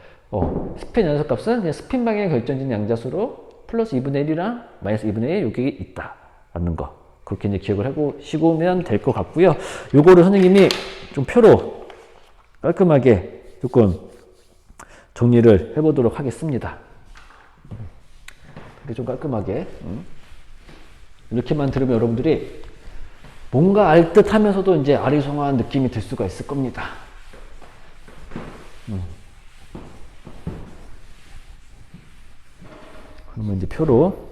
스핀 연속 값은 그냥 스핀 방향을 결정짓는 양자수로 플러스 2분의 1이랑 마이너스 2분의 1 여기 있다라는 거. 그렇게 이제 기억을 하고 시고면 될 것 같고요. 요거를 선생님이 좀 표로 깔끔하게 조금 정리를 해보도록 하겠습니다. 좀 깔끔하게. 이렇게만 들으면 여러분들이 뭔가 알 듯 하면서도 이제 아리송한 느낌이 들 수가 있을 겁니다. 그러면 이제 표로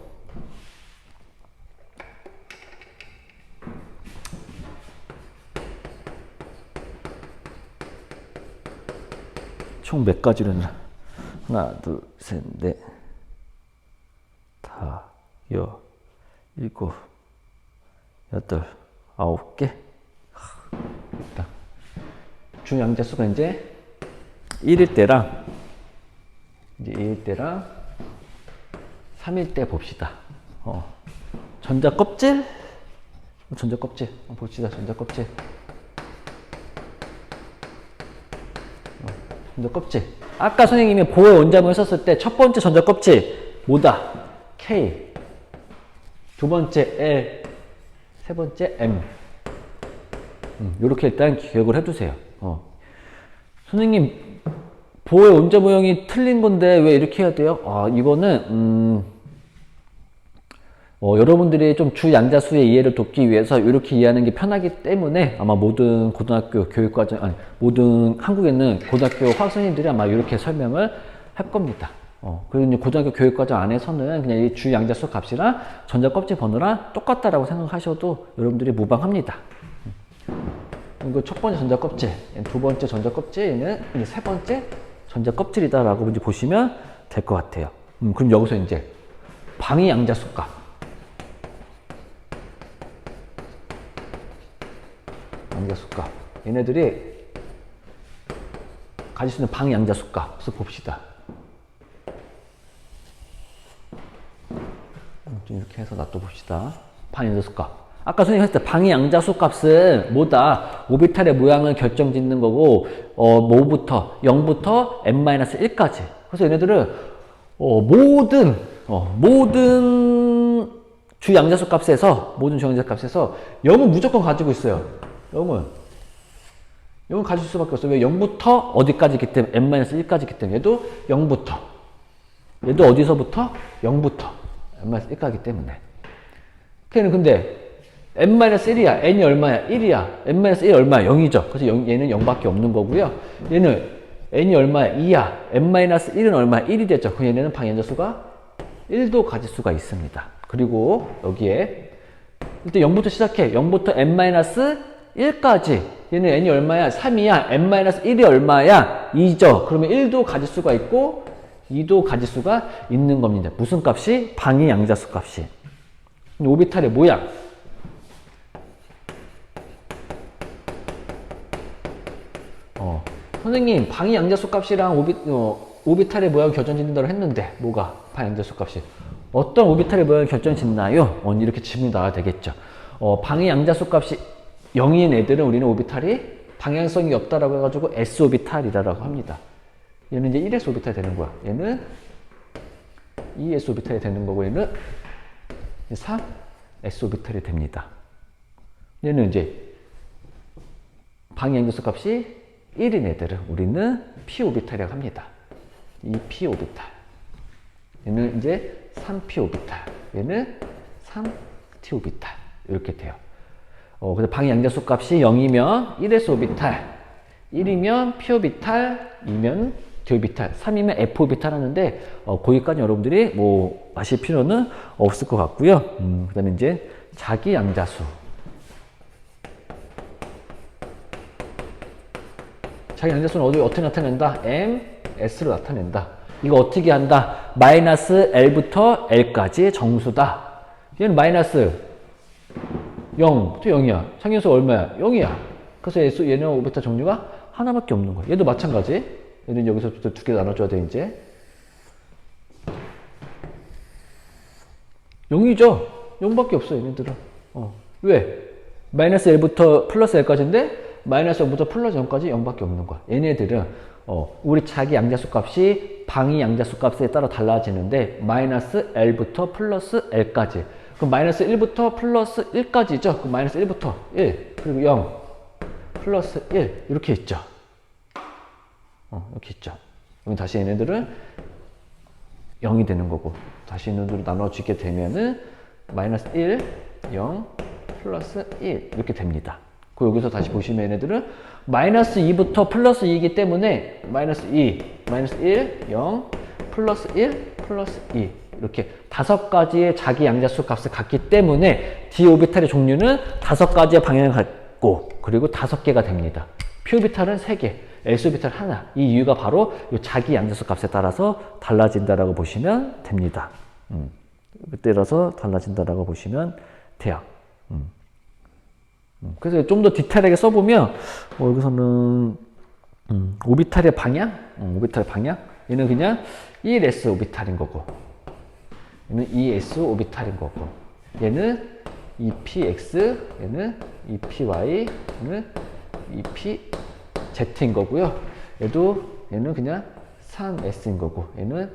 총 몇 가지로는 하나, 둘, 셋, 넷, 다, 여, 일곱, 여덟, 아홉 개. 중양자수가 이제 1일 때랑 이제 2일 때랑 3일 때 봅시다. 전자 껍질 봅시다. 전자 껍질. 전자 껍질. 아까 선생님이 보호 원자문을 썼을 때 첫 번째 전자 껍질 뭐다? K. 두 번째 L. 세 번째 M. 요렇게 일단 기억을 해두세요. 선생님 보호의 원자 모형이 틀린 건데 왜 이렇게 해야 돼요? 이거는 여러분들이 좀 주 양자수의 이해를 돕기 위해서 이렇게 이해하는 게 편하기 때문에 아마 모든 고등학교 교육과정, 아니 모든 한국에 있는 고등학교 화학 선생님들이 아마 이렇게 설명을 할 겁니다. 그리고 이제 고등학교 교육과정 안에서는 그냥 이 주 양자수 값이랑 전자 껍질 번호랑 똑같다라고 생각하셔도 여러분들이 무방합니다. 이거 첫 번째 전자 껍질, 두 번째 전자 껍질, 얘는 이제 세 번째 전자 껍질이다라고 이제 보시면 될 것 같아요. 그럼 여기서 이제 방위 양자수 값. 양자수 값. 얘네들이 가질 수 있는 방위 양자수 값을 봅시다. 좀 이렇게 해서 놔둬봅시다. 방위 양자수 값. 아까 선생님 했을 때 방위 양자수 값은 뭐다? 오비탈의 모양을 결정짓는 거고, 뭐부터? 0부터 n-1까지. 그래서 얘네들은, 모든 주 양자수 값에서, 모든 주 양자수 값에서 0은 무조건 가지고 있어요. 0은 가질 수밖에 없어요. 왜? 0부터 어디까지 있기 때문에, n-1까지 있기 때문에. 얘도 0부터. 얘도 어디서부터? 0부터. n-1까지 때문에. 걔는 근데, n-1이야. n이 얼마야? 1이야. n-1 얼마야? 0이죠. 그래서 얘는 0밖에 없는 거고요. 얘는 n이 얼마야? 2야. n-1은 얼마야? 1이 됐죠. 그럼 얘네는 방위 양자수가 1도 가질 수가 있습니다. 그리고 여기에 일단 0부터 시작해. 0부터 n-1까지. 얘는 n이 얼마야? 3이야. n-1이 얼마야? 2죠. 그러면 1도 가질 수가 있고 2도 가질 수가 있는 겁니다. 무슨 값이? 방위 양자수 값이. 오비탈의 모양. 선생님 방위 양자수 값이랑 오비탈의 모양을 결정짓는다고 했는데 뭐가 방위 양자수 값이 어떤 오비탈의 모양을 결정짓나요? 이렇게 질문이 나와야 되겠죠. 방위 양자수 값이 0인 애들은 우리는 오비탈이 방향성이 없다라고 해가지고 S 오비탈이라고 합니다. 얘는 이제 1S 오비탈이 되는 거야. 얘는 2S 오비탈이 되는 거고 얘는 3S 오비탈이 됩니다. 얘는 이제 방위 양자수 값이 1인 애들은 우리는 P 오비탈이라고 합니다. 이 P 오비탈. 얘는 이제 3P 오비탈. 얘는 3T 오비탈. 이렇게 돼요. 그래서 방위 양자수 값이 0이면 1s 오비탈, 1이면 p 오비탈, 2면 d 오비탈, 3이면 f 오비탈 하는데 거기까지 여러분들이 뭐 아실 필요는 없을 것 같고요. 그다음에 이제 자기 양자수. 자기 양자수는 어떻게 나타낸다? m, s로 나타낸다. 이거 어떻게 한다? 마이너스 L부터 L까지 정수다. 얘는 마이너스 0부터 0이야. 상현수 얼마야? 0이야. 그래서 얘는 오비탈 종류가 하나밖에 없는 거야. 얘도 마찬가지. 얘는 여기서부터 두 개 나눠줘야 돼, 이제. 0이죠? 0밖에 없어, 얘네들은. 왜? 마이너스 L부터 플러스 L까지인데, 마이너스 0부터 플러스 0까지 0밖에 없는 거야. 얘네들은, 우리 자기 양자수 값이 방위 양자수 값에 따라 달라지는데, 마이너스 L부터 플러스 L까지. 그럼 마이너스 1부터 플러스 1까지죠? 그럼 마이너스 1부터 1, 그리고 0, 플러스 1, 이렇게 있죠. 이렇게 있죠. 그럼 다시 얘네들은 0이 되는 거고, 다시 얘네들로 나눠지게 되면은 마이너스 1, 0, 플러스 1 이렇게 됩니다. 그리고 여기서 다시 보시면 얘네들은 마이너스 2부터 플러스 2이기 때문에 마이너스 2, 마이너스 1, 0, 플러스 1, 플러스 2 이렇게 5가지의 자기 양자수 값을 갖기 때문에 d 오비탈의 종류는 5가지의 방향을 갖고 그리고 5개가 됩니다. p 오비탈은 3개, s 오비탈 하나. 이 이유가 바로 이 자기 양자수 값에 따라서 달라진다라고 보시면 됩니다. 따라서 달라진다라고 보시면 돼요. 그래서 좀 더 디테일하게 써보면 여기서는 오비탈의 방향, 오비탈의 방향. 얘는 그냥 1s 오비탈인 거고, 얘는 2s 오비탈인 거고, 얘는 2px, 얘는 2py, 얘는 2pz인 거고요. 얘는 그냥 3s인 거고, 얘는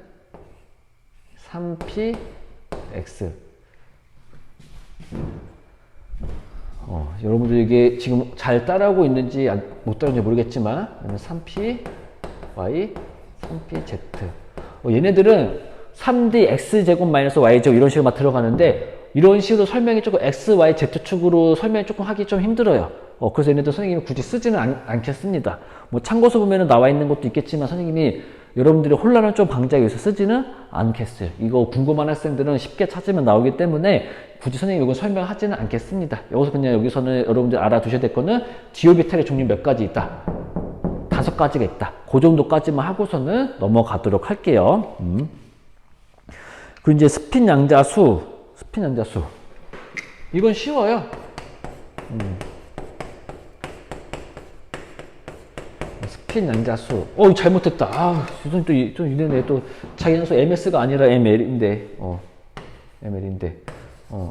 3px. 여러분들 이게 지금 잘 따라하고 있는지 못 따라하는지 모르겠지만, 얘는 3py, 3pz. 얘네들은 3d x제곱 마이너스 y제곱 이런 식으로 막 들어가는데, 이런 식으로 설명이 조금 x, y, z축으로 설명이 조금 하기 좀 힘들어요. 그래서 얘네들 선생님이 굳이 쓰지는 않겠습니다. 뭐 참고서 보면 나와 있는 것도 있겠지만 선생님이 여러분들이 혼란을 좀 방지하기 위해서 쓰지는 않겠어요. 이거 궁금한 학생들은 쉽게 찾으면 나오기 때문에 굳이 선생님이 이거 설명하지는 않겠습니다. 여기서는 여러분들 알아두셔야 될 거는 d 오비탈의 종류 몇 가지 있다. 5가지가 있다. 그 정도까지만 하고서는 넘어가도록 할게요. 그리고 이제 스핀 양자수. 이건 쉬워요. 스핀 양자수. 잘못했다. 좀 이러네. 또 자기 양수 MS가 아니라 ML인데. ML인데.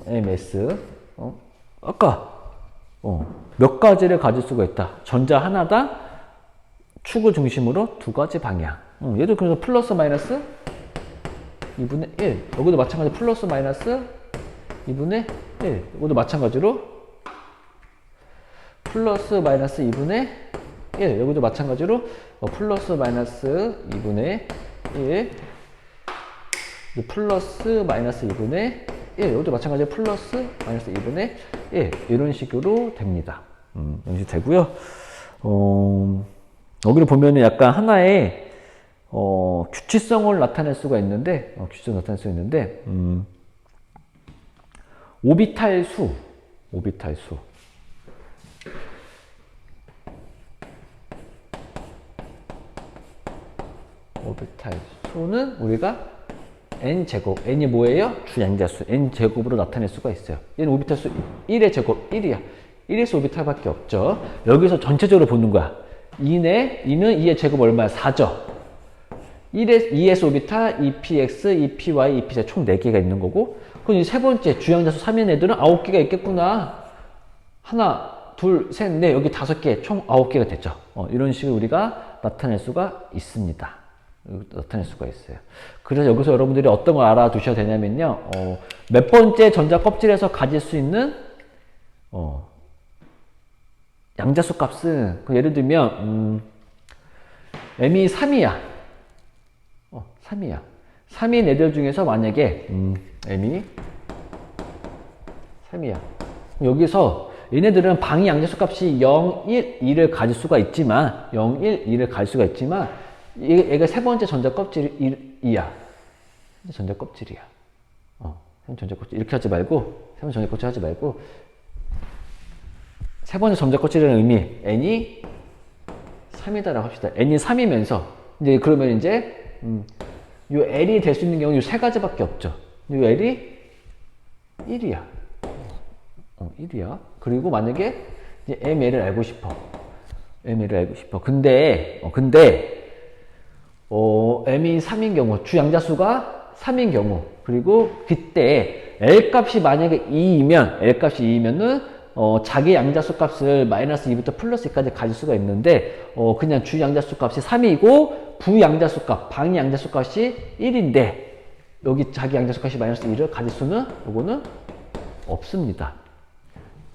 MS. 아까. 몇 가지를 가질 수가 있다. 전자 하나당 축을 중심으로 2가지 방향. 얘도 그래서 플러스 마이너스 2분의 1. 여기도 마찬가지로 플러스 마이너스 2분의 1. 이것도 마찬가지로 플러스 마이너스 2분의 1. 여기도 마찬가지로 플러스 마이너스 2분의 1. 플러스 마이너스 2분의 1. 여기도 마찬가지로 플러스 마이너스 2분의 1. 이런 식으로 됩니다. 이런 식으로 되고요. 여기를 보면은 약간 하나의 규칙성을 나타낼 수가 있는데, 오비탈 수는 우리가 n제곱, n이 뭐예요? 주양자수, n제곱으로 나타낼 수가 있어요. 얘는 오비탈 수 1의 제곱, 1이야. 1에서 오비탈밖에 없죠. 여기서 전체적으로 보는 거야. 2는 2의 제곱 얼마야? 4죠. 2s 오비탈, 2px, 2py, 2pz 총 4개가 있는 거고, 그럼 이 세 번째 주양자수 3인 애들은 9개가 있겠구나. 하나, 둘, 셋, 넷, 여기 5개, 총 9개가 됐죠. 이런 식으로 우리가 나타낼 수가 있습니다. 나타낼 수가 있어요. 그래서 여기서 여러분들이 어떤 걸 알아두셔야 되냐면요. 몇 번째 전자 껍질에서 가질 수 있는 양자수 값은, 예를 들면 m이 3이야. 3이야. 3인 애들 중에서 만약에 m이 3이야. 여기서 얘네들은 방위 양자수 값이 0, 1, 2를 가질 수가 있지만 0, 1, 2를 가질 수가 있지만 얘가 세 번째 전자 껍질 2야. 전자 껍질이야. 전자 껍질 이렇게 하지 말고 세 번째 전자 껍질 하지 말고 세 번째 전자 껍질이라는 의미 n이 3이다라고 합시다. n이 3이면서 이제 그러면 이제 요 l이 될 수 있는 경우는 요 세 가지밖에 없죠. 요 l이 1이야. 1이야. 그리고 만약에 이제 ml을 알고 싶어. ml을 알고 싶어. 근데 m이 3인 경우, 주 양자수가 3인 경우, 그리고 그때 L 값이 만약에 2이면, L 값이 2이면은, 자기 양자수 값을 마이너스 2부터 플러스 2까지 가질 수가 있는데, 그냥 주 양자수 값이 3이고, 부 양자수 값, 방위 양자수 값이 1인데, 여기 자기 양자수 값이 마이너스 2를 가질 수는, 요거는 없습니다.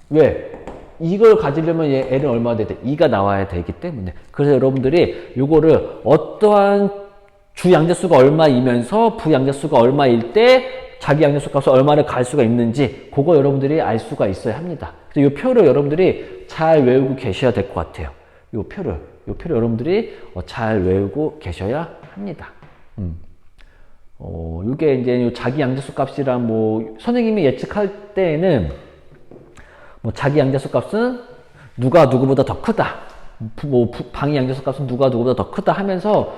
왜? 이걸 가지려면 얘 L은 얼마나 돼야 돼? 2가 나와야 되기 때문에. 그래서 여러분들이 요거를 어떠한 주 양자수가 얼마이면서 부 양자수가 얼마일 때 자기 양자수 값을 얼마를 갈 수가 있는지 그거 여러분들이 알 수가 있어야 합니다. 그래서 요 표를 여러분들이 잘 외우고 계셔야 될 것 같아요. 요 표를 여러분들이 잘 외우고 계셔야 합니다. 요게 이제 요 자기 양자수 값이랑 뭐 선생님이 예측할 때에는 뭐 자기 양자수 값은 누가 누구보다 더 크다. 뭐 방위 양자수 값은 누가 누구보다 더 크다 하면서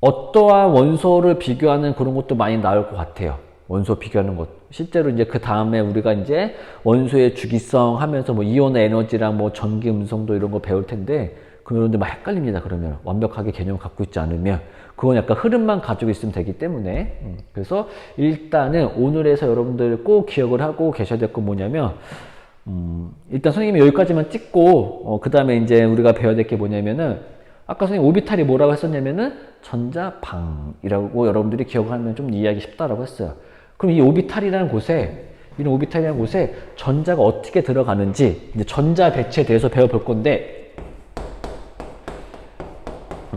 어떠한 원소를 비교하는 그런 것도 많이 나올 것 같아요. 원소 비교하는 것. 실제로 이제 그 다음에 우리가 이제 원소의 주기성 하면서 뭐 이온의 에너지랑 뭐 전기 음성도 이런 거 배울 텐데 그런데 막 헷갈립니다. 그러면 완벽하게 개념을 갖고 있지 않으면 그건 약간 흐름만 가지고 있으면 되기 때문에 그래서 일단은 오늘에서 여러분들 꼭 기억을 하고 계셔야 될 건 뭐냐면 일단 선생님이 여기까지만 찍고 그 다음에 이제 우리가 배워야 될 게 뭐냐면은 아까 선생님 오비탈이 뭐라고 했었냐면은 전자방이라고 여러분들이 기억하면 좀 이해하기 쉽다라고 했어요. 그럼 이 오비탈이라는 곳에 이런 오비탈이라는 곳에 전자가 어떻게 들어가는지 이제 전자 배치에 대해서 배워볼 건데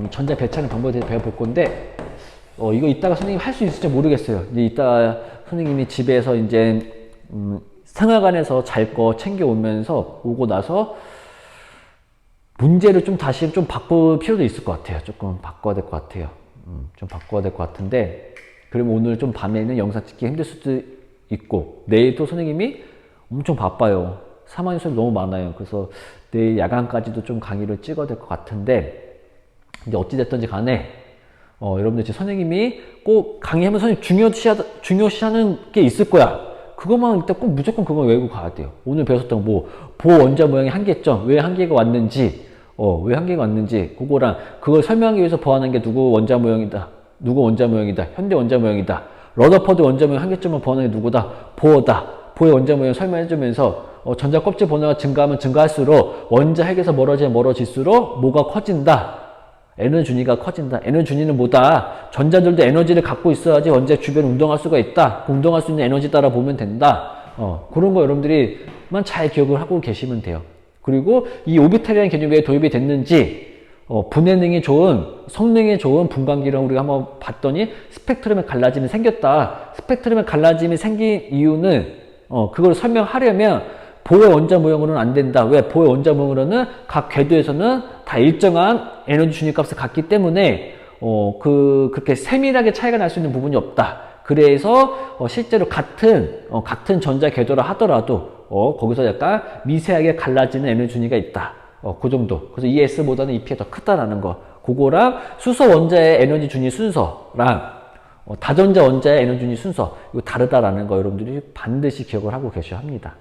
전자 배치하는 방법에 대해서 배워볼 건데 이거 이따가 선생님이 할 수 있을지 모르겠어요. 이제 이따 선생님이 집에서 이제 생활관에서 잘 거 챙겨 오면서 오고 나서 문제를 좀 다시 좀 바꿀 필요도 있을 것 같아요. 조금 바꿔야 될 것 같아요. 좀 바꿔야 될 것 같은데 그러면 오늘 좀 밤에는 영상 찍기 힘들 수도 있고 내일도 선생님이 엄청 바빠요. 사망 수업이 너무 많아요. 그래서 내일 야간까지도 좀 강의를 찍어야 될 것 같은데 이제 어찌됐든지 간에 여러분들 지금 선생님이 꼭 강의하면 선생님 중요시하는 게 있을 거야. 그것만 일단 꼭 무조건 그거 외우고 가야 돼요. 오늘 배웠었던 뭐 보원자 모양의 한계점, 왜 한계가 왔는지, 왜 한계가 왔는지 그거랑 그걸 설명하기 위해서 보완한 게 누구 원자 모형이다, 현대 원자 모형이다. 러더퍼드 원자 모형 한계점을 보완한 게 누구다, 보어다. 보의 원자 모형 설명해주면서 전자 껍질 번호가 증가하면 증가할수록 원자 핵에서 멀어질수록 뭐가 커진다. 에너지 준위가 커진다. 에너지 준위는 뭐다? 전자들도 에너지를 갖고 있어야지 원자 주변을 운동할 수가 있다. 운동할 수 있는 에너지 따라 보면 된다. 그런 거 여러분들이만 잘 기억을 하고 계시면 돼요. 그리고 이 오비탈이라는 개념이 왜 도입이 됐는지, 분해능이 좋은, 성능이 좋은 분광기를 우리가 한번 봤더니 스펙트럼의 갈라짐이 생겼다. 스펙트럼의 갈라짐이 생긴 이유는, 그걸 설명하려면 보의 원자 모형으로는 안 된다. 왜? 보의 원자 모형으로는 각 궤도에서는 다 일정한 에너지 준위 값을 갖기 때문에 그렇게 세밀하게 차이가 날 수 있는 부분이 없다. 그래서 실제로 같은 전자 궤도라 하더라도 거기서 약간 미세하게 갈라지는 에너지 준위가 있다. 그 정도. 그래서 ES보다는 EP가 더 크다라는 거. 그거랑 수소 원자의 에너지 준위 순서랑 다전자 원자의 에너지 준위 순서 이거 다르다라는 거 여러분들이 반드시 기억을 하고 계셔야 합니다.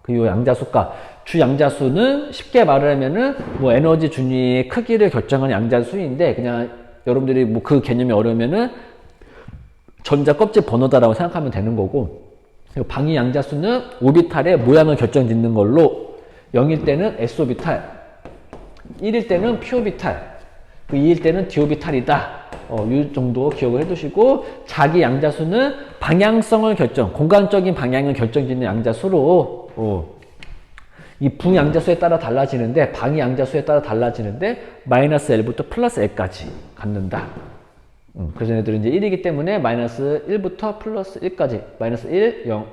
그 양자수값, 주 양자수는 쉽게 말을 하면은 뭐 에너지 준위의 크기를 결정하는 양자수인데 그냥 여러분들이 뭐 그 개념이 어려우면은 전자 껍질 번호다라고 생각하면 되는 거고 방위 양자수는 오비탈의 모양을 결정짓는 걸로 0일 때는 S오비탈, 1일 때는 P오비탈, 2일 때는 D오비탈이다. 이 정도 기억을 해두시고 자기 양자수는 방향성을 공간적인 방향을 결정짓는 양자수로 이 분양자수에 따라 달라지는데 방위 양자수에 따라 달라지는데 마이너스 L부터 플러스 L까지 갖는다. 그래서 얘네들은 이제 1이기 때문에 마이너스 1부터 플러스 1까지 마이너스 1, 0,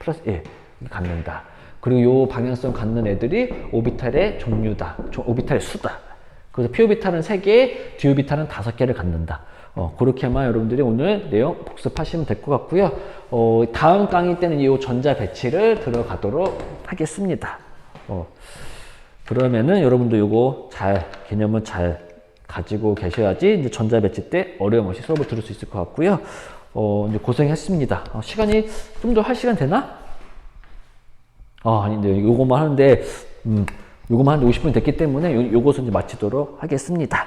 플러스 1 갖는다. 그리고 요 방향성 갖는 애들이 오비탈의 종류다. 오비탈의 수다. 그래서 P오비탈은 3개, D오비탈은 5개를 갖는다. 그렇게만 여러분들이 오늘 내용 복습하시면 될 것 같고요. 다음 강의 때는 이 전자 배치를 들어가도록 하겠습니다. 그러면은 여러분도 요거 개념은 잘 가지고 계셔야지 이제 전자 배치 때 어려움 없이 수업을 들을 수 있을 것 같고요. 이제 고생했습니다. 시간이 좀 더 할 시간 되나? 아닌데 요거만 하는데 50분 됐기 때문에 요것은 이제 마치도록 하겠습니다.